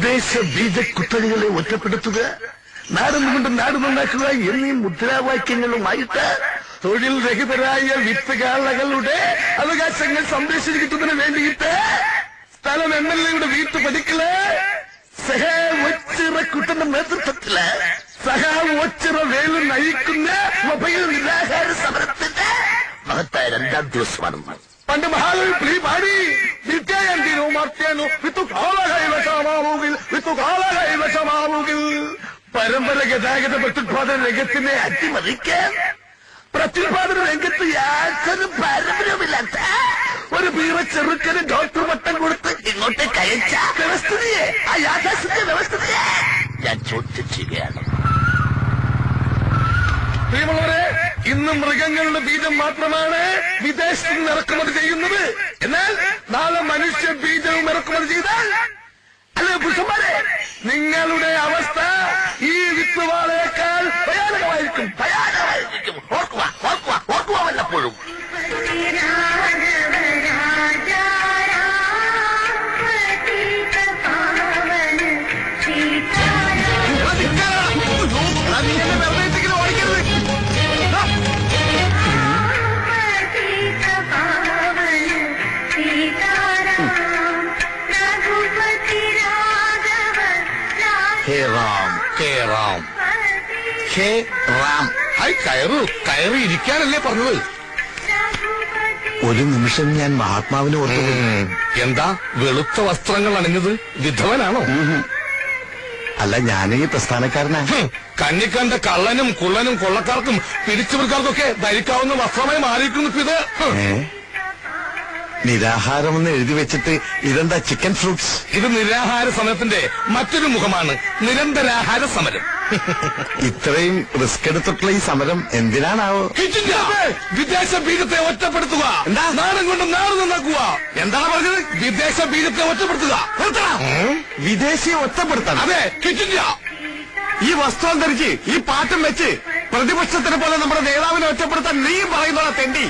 വിദേശ ബീജക്കുത്തലുകളെ ഒറ്റപ്പെടുത്തുക, നാടുകൊണ്ട് നാടുണ്ടാക്കുക എന്നീ മുദ്രാവാക്യങ്ങളുമായിട്ട് തൊഴിൽ രഹിതരായ വിത്തുകാളകളുടെ അവകാശങ്ങൾ സംരക്ഷിക്കുന്നതിന് വേണ്ടിയിട്ട് സ്ഥലം MLA-യുടെ വീട്ടുപടിക്കല് ഒച്ചിറക്കുട്ടന്റെ നേതൃത്വത്തില് ഒച്ചിറ വേലു നയിക്കുന്ന മൊബൈൽ നിരാഹാര സമരത്തിന്റെ മഹത്തായ 2ാം ദിവസമാണ്. പണ്ട് മഹാകവി പ്ലീ പാടി നിത്യായന്തിനോ മാർത്തിയാനോ വിത്തുകാലകൈവശമാവുകിൽ പരമ്പര ഗതാഗത പ്രത്യുത്പാദന രംഗത്തിനെ അട്ടിമറിക്കാൻ പ്രത്യുത്പാദന രംഗത്ത് യാതൊരു പാരമ്പര്യവുമില്ലാത്ത ഒരു വീറ ചെറുക്കന് ഡോക്ടർ പട്ടം കൊടുത്ത് ഇങ്ങോട്ടേക്ക് അയച്ച വ്യവസ്ഥിതിയെ, ആ യാഥാസ്ഥിതിക വ്യവസ്ഥിതിയെ ഞാൻ ചോദ്യം ചെയ്യുകയാണ്. പ്രിയമുള്ളവരെ, ഇന്ന് മൃഗങ്ങളുടെ ബീജം മാത്രമാണ് വിദേശത്ത് നിന്ന് ഇറക്കുമതി ചെയ്യുന്നത്. എന്നാൽ നാളെ മനുഷ്യ ബീജവും ഇറക്കുമതി ചെയ്താൽ, അല്ലെ പുരുഷന്മാരെ, നിങ്ങളുടെ അവസ്ഥ ഈ വിത്തുവാളയേക്കാൾ ഭയാനകമായിരിക്കും. ഓർക്കുക ഓർക്കുക ഓർക്കുക വല്ലപ്പോഴും. കയറി ഇരിക്കാനല്ലേ പറഞ്ഞത്? ഒരു നിമിഷം ഞാൻ മഹാത്മാവിനെ ഓർത്തു. എന്താ വെളുത്ത വസ്ത്രങ്ങൾ അണിഞ്ഞത്? വിധവനാണോ? അല്ല, ഞാനീ പ്രസ്ഥാനക്കാരനാ. കണ്ണിക്കണ്ട കള്ളനും കുള്ളനും കൊള്ളക്കാർക്കും പിടിച്ചുപിടിക്കാർക്കൊക്കെ ധരിക്കാവുന്ന വസ്ത്രമായി മാറിയിരിക്കുന്നു ഇത്. നിരാഹാരമെന്ന് എഴുതി വെച്ചിട്ട് ഇതെന്താ ചിക്കൻ ഫ്രൂട്ട്സ്? ഇത് നിരാഹാര സമരത്തിന്റെ മറ്റൊരു മുഖമാണ്, നിരന്തരാഹാര സമരം. ഇത്രയും റിസ്ക് എടുത്തിട്ടുള്ള ഈ സമരം എന്തിനാണാവോ? വിദേശ ബീജത്തെ ഒറ്റപ്പെടുത്തുക, എന്താ നാടും കൊണ്ട് നാട് നന്നാക്കുക. എന്താണ് പറഞ്ഞത്? വിദേശ ബീജത്തെ ഒറ്റപ്പെടുത്തുക. വിദേശിയെ ഒറ്റപ്പെടുത്തണം. അതെ, കിറ്റില്ല. ഈ വസ്ത്രം ധരിച്ച് ഈ പാട്ടും വെച്ച് പ്രതിപക്ഷത്തിനെ പോലെ നമ്മുടെ നേതാവിനെ ഒറ്റപ്പെടുത്താൻ നീ പറയുന്നോളാ തെണ്ടി.